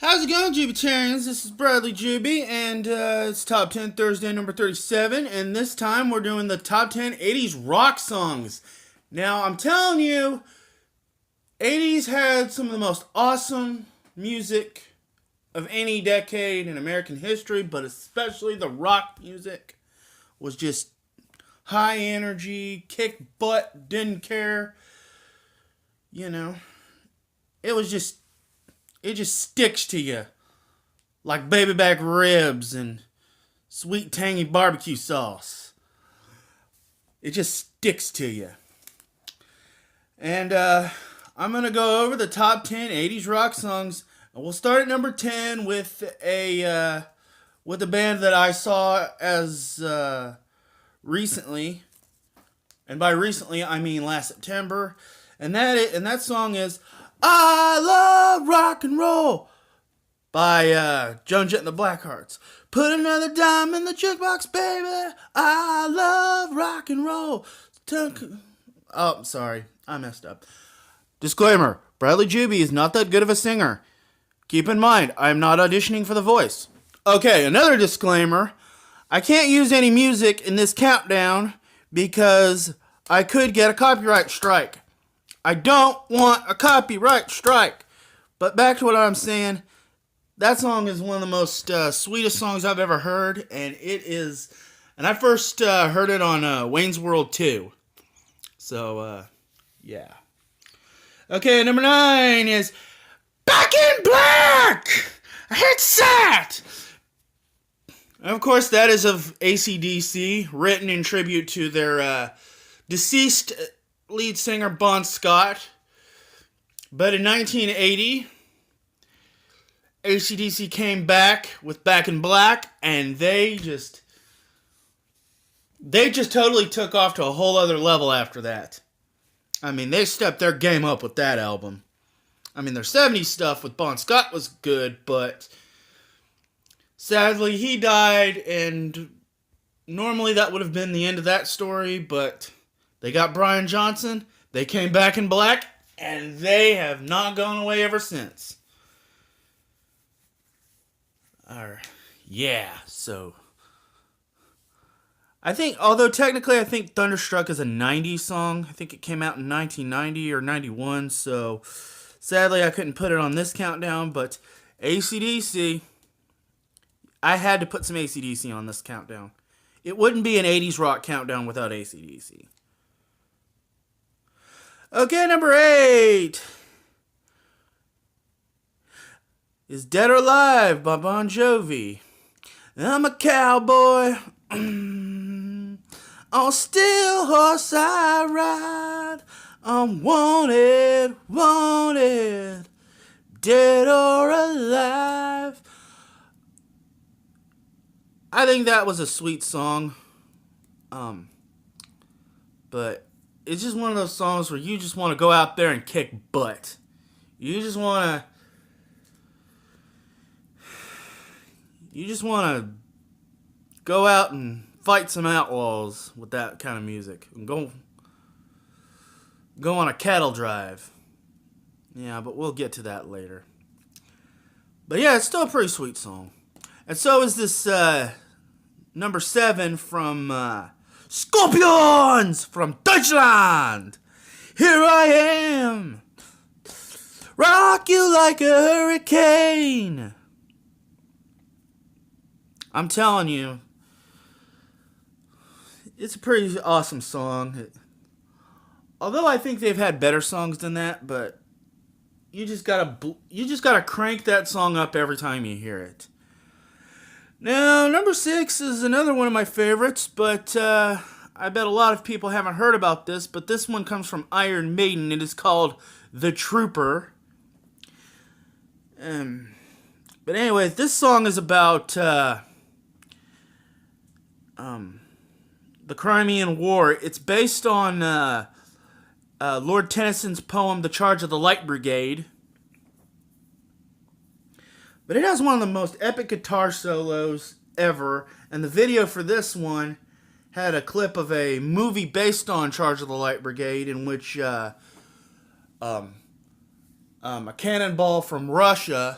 How's it going, Jubitarians? This is Bradley Juby, and it's Top 10 Thursday number 37, and this time we're doing the Top 10 80s rock songs. Now, I'm telling you, 80s had some of the most awesome music of any decade in American history, but especially the rock music was just high energy, kick butt, didn't care. You know, it was just it just sticks to you like baby back ribs and sweet tangy barbecue sauce. It just sticks to you. And I'm gonna go over the top 10 80s rock songs. And we'll start at number 10 with a band that I saw as recently, and by recently I mean last September, and that song is "I Love Rock and Roll" by Joan Jett and the Blackhearts. Put another dime in the jukebox, baby. I love rock and roll. Oh, sorry, I messed up. Disclaimer: Bradley Juby is not that good of a singer. Keep in mind, I am not auditioning for The Voice. Okay, another disclaimer: I can't use any music in this countdown because I could get a copyright strike. I don't want a copyright strike. But back to what I'm saying, that song is one of the most sweetest songs I've ever heard, and I first heard it on Wayne's World 2. So, yeah. Okay, number 9 is Back in Black! It's that! And of course, that is of AC/DC, written in tribute to their deceased lead singer Bon Scott. But in 1980, AC/DC came back with Back in Black, and they just totally took off to a whole other level after that. I mean, they stepped their game up with that album. I mean, their 70s stuff with Bon Scott was good, but sadly he died, and normally that would have been the end of that story, but they got Brian Johnson, they came back in black, and they have not gone away ever since. Yeah, so I think, although technically I think Thunderstruck is a 90s song, I think it came out in 1990 or 91, so sadly I couldn't put it on this countdown, but AC/DC, I had to put some AC/DC on this countdown. It wouldn't be an 80s rock countdown without AC/DC. Okay, number 8 is Dead or Alive by Bon Jovi. I'm a cowboy on steel horse I ride. I'm wanted, wanted, dead or alive. I think that was a sweet song. But it's just one of those songs where you just want to go out there and kick butt. You just want to go out and fight some outlaws with that kind of music. And go on a cattle drive. Yeah, but we'll get to that later. But yeah, it's still a pretty sweet song. And so is this number 7 from Scorpions from Deutschland. Here I am, rock you like a hurricane. I'm telling you, it's a pretty awesome song. Although I think they've had better songs than that, but you just gotta crank that song up every time you hear it. Now, number 6 is another one of my favorites, but I bet a lot of people haven't heard about this, but this one comes from Iron Maiden. It is called The Trooper. But anyway, this song is about the Crimean War. It's based on Lord Tennyson's poem, The Charge of the Light Brigade. But it has one of the most epic guitar solos ever, and the video for this one had a clip of a movie based on Charge of the Light Brigade in which a cannonball from Russia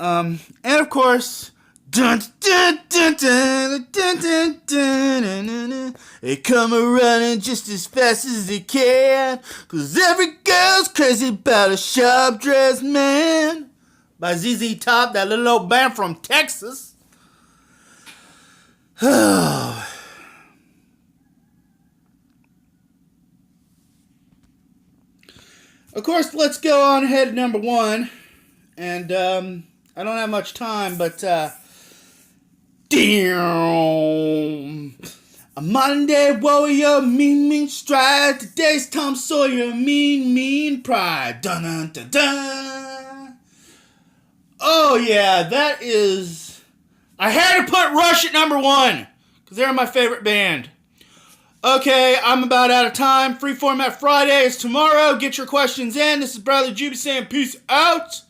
And of course, dun dun dun dun dun dun dun dun dun. They come running just as fast as they can, 'cause every girl's crazy about a sharp dressed man. By ZZ Top, that little old band from Texas. Of course, let's go on ahead to number one. And I don't have much time, but damn. A modern day warrior, mean stride. Today's Tom Sawyer, mean pride. Dun dun dun dun. Oh yeah, that is. I had to put Rush at number one because they're my favorite band. Okay, I'm about out of time. Free Format Friday is tomorrow. Get your questions in. This is Bradley Juby saying peace out.